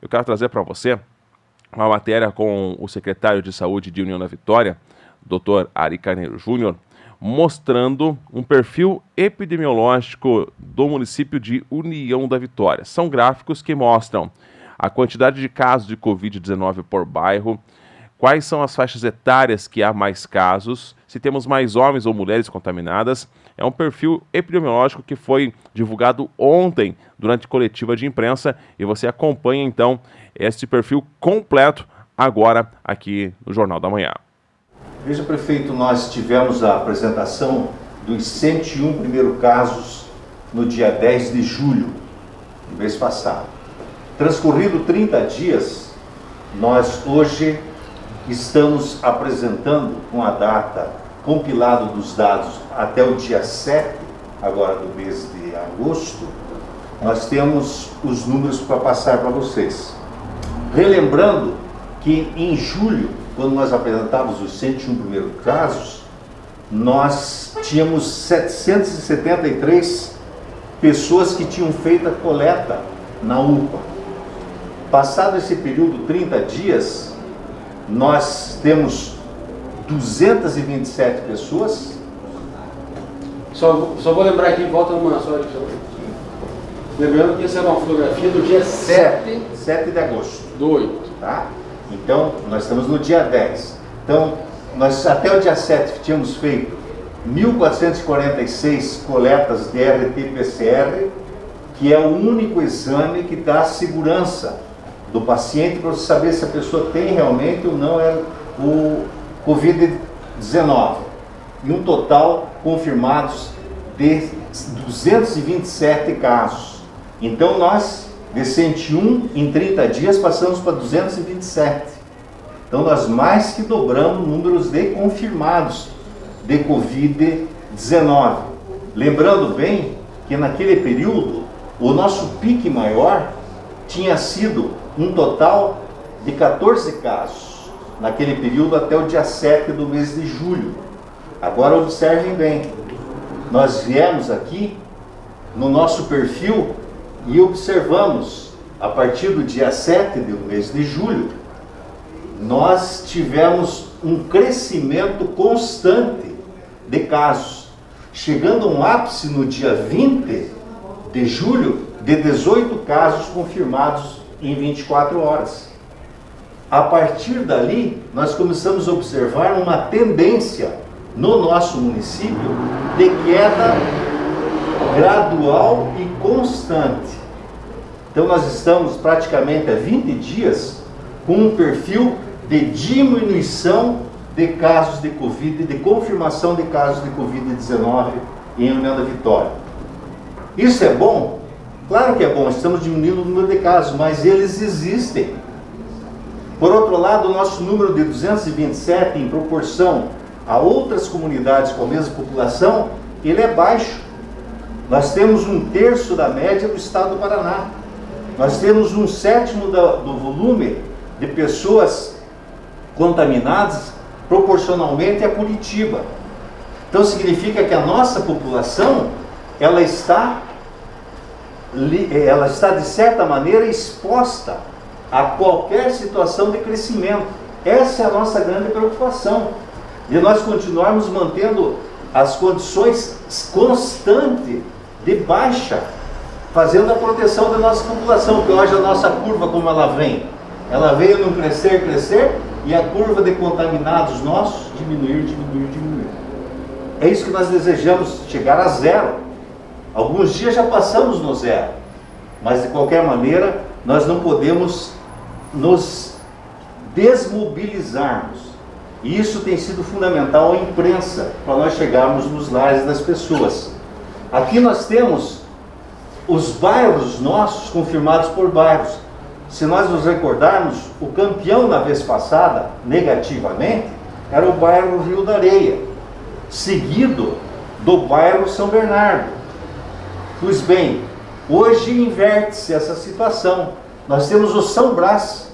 eu quero trazer para você uma matéria com o secretário de Saúde de União da Vitória, Dr. Ari Carneiro Júnior, mostrando um perfil epidemiológico do município de União da Vitória. São gráficos que mostram a quantidade de casos de Covid-19 por bairro, quais são as faixas etárias que há mais casos, se temos mais homens ou mulheres contaminadas. É um perfil epidemiológico que foi divulgado ontem durante coletiva de imprensa e você acompanha então esse perfil completo agora aqui no Jornal da Manhã. Veja, prefeito, nós tivemos a apresentação dos 101 primeiros casos no dia 10 de julho do mês passado. Transcorrido 30 dias, nós hoje estamos apresentando com a data compilado dos dados até o dia 7, agora do mês de agosto, nós temos os números para passar para vocês. Relembrando que em julho, quando nós apresentávamos os 101 primeiros casos, nós tínhamos 773 pessoas que tinham feito a coleta na UPA. Passado esse período, 30 dias, nós temos 227 pessoas. Só vou lembrar aqui, volta uma só. Lembrando que essa é uma fotografia do dia 7 de agosto. Do 8. Tá? Então, nós estamos no dia 10. Então, nós até o dia 7 tínhamos feito 1.446 coletas de RT-PCR, que é o único exame que dá segurança do paciente para você saber se a pessoa tem realmente ou não o Covid-19. E um total confirmados de 227 casos. Então nós, de 101 em 30 dias, passamos para 227. Então nós mais que dobramos números de confirmados de Covid-19. Lembrando bem que naquele período, o nosso pique maior tinha sido um total de 14 casos, naquele período até o dia 7 do mês de julho. Agora observem bem, nós viemos aqui no nosso perfil e observamos, a partir do dia 7 do mês de julho, nós tivemos um crescimento constante de casos, chegando a um ápice no dia 20 de julho de 18 casos confirmados em 24 horas. A partir dali, nós começamos a observar uma tendência no nosso município de queda gradual e constante. Então nós estamos praticamente há 20 dias com um perfil de diminuição de casos de Covid, de confirmação de casos de Covid-19 em União da Vitória. Isso é bom? Claro que é bom, estamos diminuindo o número de casos, mas eles existem. Por outro lado, o nosso número de 227 em proporção a outras comunidades com a mesma população, ele é baixo. Nós temos 1/3 da média do estado do Paraná. Nós temos 1/7 do volume de pessoas contaminadas proporcionalmente a Curitiba. Então significa que a nossa população, ela está de certa maneira exposta a qualquer situação de crescimento. Essa é a nossa grande preocupação, de nós continuarmos mantendo as condições constantes de baixa, fazendo a proteção da nossa população, que hoje a nossa curva, como ela vem no crescer, e a curva de contaminados nossos diminuir. É isso que nós desejamos, chegar a zero. Alguns dias já passamos no zero, mas de qualquer maneira nós não podemos nos desmobilizarmos. E isso tem sido fundamental à imprensa, para nós chegarmos nos lares das pessoas. Aqui nós temos os bairros nossos confirmados por bairros. Se nós nos recordarmos, o campeão na vez passada, negativamente, era o bairro Rio da Areia, seguido do bairro São Bernardo. Pois bem, hoje inverte-se essa situação. Nós temos o São Brás,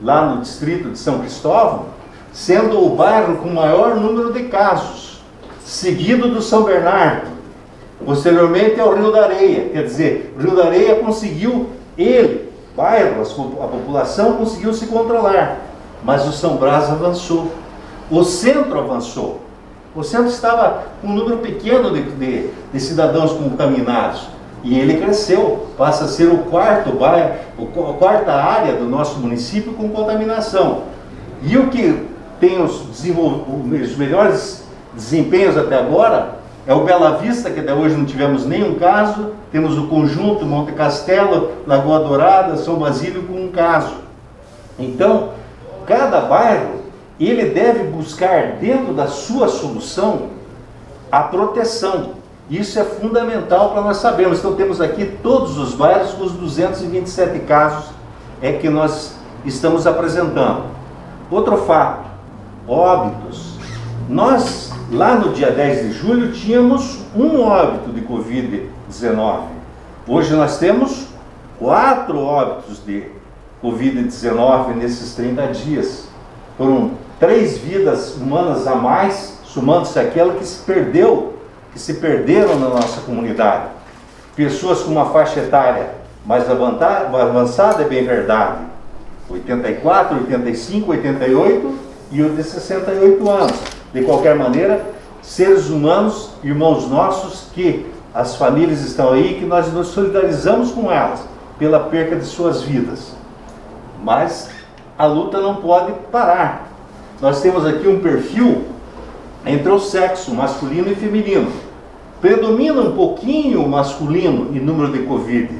lá no distrito de São Cristóvão, sendo o bairro com maior número de casos, seguido do São Bernardo. Posteriormente é o Rio da Areia, quer dizer, o Rio da Areia conseguiu, ele, bairros a população conseguiu se controlar, mas o São Brás avançou, o centro avançou. O centro estava com um número pequeno de cidadãos contaminados e ele cresceu, passa a ser o quarto bairro, a quarta área do nosso município com contaminação. E o que tem os melhores desempenhos até agora é o Bela Vista, que até hoje não tivemos nenhum caso. Temos o Conjunto, Monte Castelo, Lagoa Dourada, São Basílio com um caso. Então, cada bairro, ele deve buscar dentro da sua solução a proteção. Isso é fundamental para nós sabermos. Então temos aqui todos os bairros com os 227 casos que nós estamos apresentando. Outro fato, óbitos. Nós, lá no dia 10 de julho, tínhamos um óbito de Covid-19. Hoje nós temos 4 óbitos de Covid-19 nesses 30 dias. Foram 3 vidas humanas a mais, somando-se àquela que se perderam na nossa comunidade. Pessoas com uma faixa etária mais avançada, é bem verdade, 84, 85, 88 e o de 68 anos. De qualquer maneira, seres humanos, irmãos nossos, que as famílias estão aí, que nós nos solidarizamos com elas pela perca de suas vidas. Mas a luta não pode parar. Nós temos aqui um perfil entre o sexo masculino e feminino. Predomina um pouquinho o masculino em número de Covid,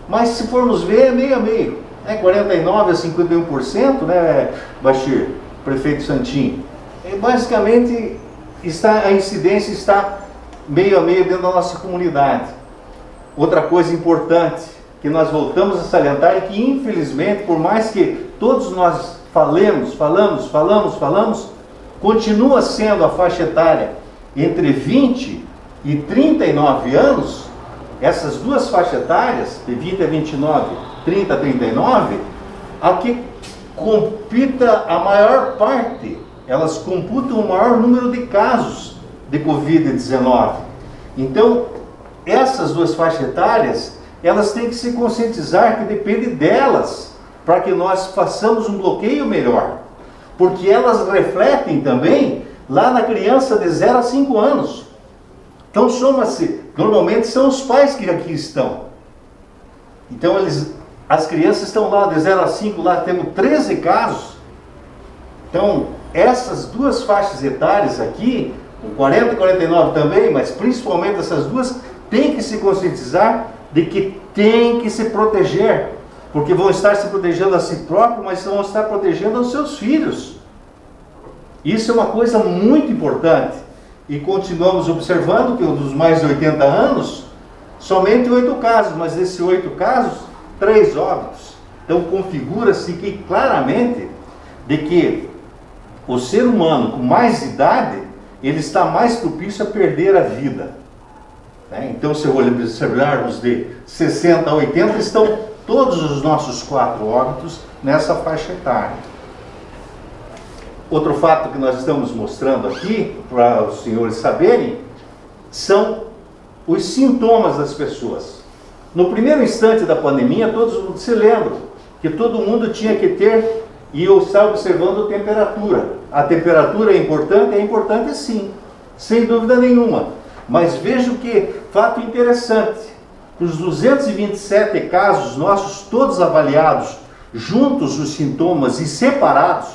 mas se formos ver é meio a meio, 49% a 51%, né, Bachir, prefeito Santinho. Basicamente a incidência está meio a meio dentro da nossa comunidade. Outra coisa importante que nós voltamos a salientar é que, infelizmente, por mais que todos nós falamos, continua sendo a faixa etária entre 20 e 39 anos, essas duas faixas etárias, de 20 a 29, 30 a 39, a que compita a maior parte, elas computam o maior número de casos de Covid-19. Então, essas duas faixas etárias, elas têm que se conscientizar que depende delas para que nós façamos um bloqueio melhor, porque elas refletem também lá na criança de 0 a 5 anos. Então soma-se, normalmente são os pais que aqui estão. Então as crianças estão lá de 0 a 5, lá temos 13 casos. Então essas duas faixas etárias aqui, com 40 e 49 também, mas principalmente essas duas, tem que se conscientizar de que tem que se proteger, porque vão estar se protegendo a si próprios, mas vão estar protegendo os seus filhos. Isso é uma coisa muito importante. E continuamos observando que dos mais de 80 anos, somente 8 casos, mas desses 8 casos, 3 óbitos. Então configura-se que claramente de que o ser humano com mais idade, ele está mais propício a perder a vida. Então, se observarmos de 60 a 80, estão todos os nossos 4 óbitos nessa faixa etária. Outro fato que nós estamos mostrando aqui, para os senhores saberem, são os sintomas das pessoas. No primeiro instante da pandemia, todos se lembram que todo mundo tinha que ter, e eu estava observando, a temperatura. A temperatura é importante sim, sem dúvida nenhuma. Mas vejo que, fato interessante, os 227 casos nossos, todos avaliados, juntos os sintomas e separados,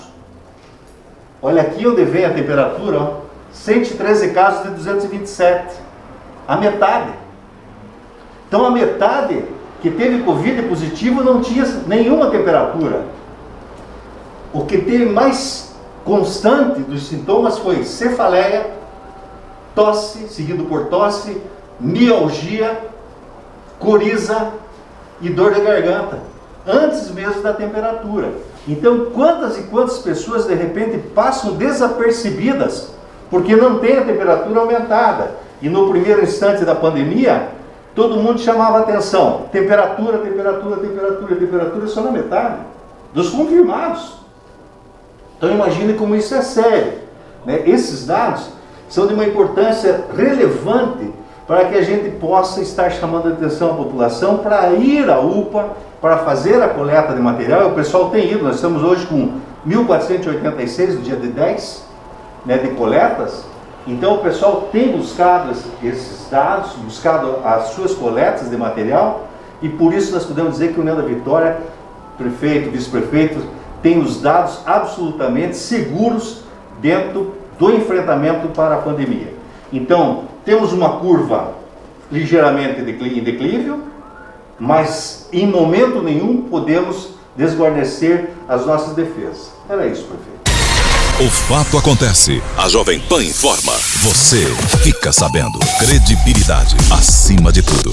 olha aqui onde vem a temperatura, ó, 113 casos de 227, a metade. Então a metade que teve Covid positivo não tinha nenhuma temperatura. O que teve mais constante dos sintomas foi cefaleia, tosse, seguido por tosse, mialgia, coriza e dor de garganta, antes mesmo da temperatura. Então, quantas e quantas pessoas de repente passam desapercebidas porque não tem a temperatura aumentada? E no primeiro instante da pandemia, todo mundo chamava atenção. Temperatura só na metade dos confirmados. Então imagine como isso é sério, né? Esses dados são de uma importância relevante para que a gente possa estar chamando a atenção à população para ir à UPA, para fazer a coleta de material, e o pessoal tem ido, nós estamos hoje com 1.486 no dia de 10, né, de coletas. Então o pessoal tem buscado esses dados, buscado as suas coletas de material, e por isso nós podemos dizer que o União da Vitória, prefeito, vice-prefeito, tem os dados absolutamente seguros dentro do enfrentamento para a pandemia. Então, temos uma curva ligeiramente em declínio, mas em momento nenhum podemos desguarnecer as nossas defesas. Era isso, prefeito. O fato acontece. A Jovem Pan informa. Você fica sabendo. Credibilidade acima de tudo.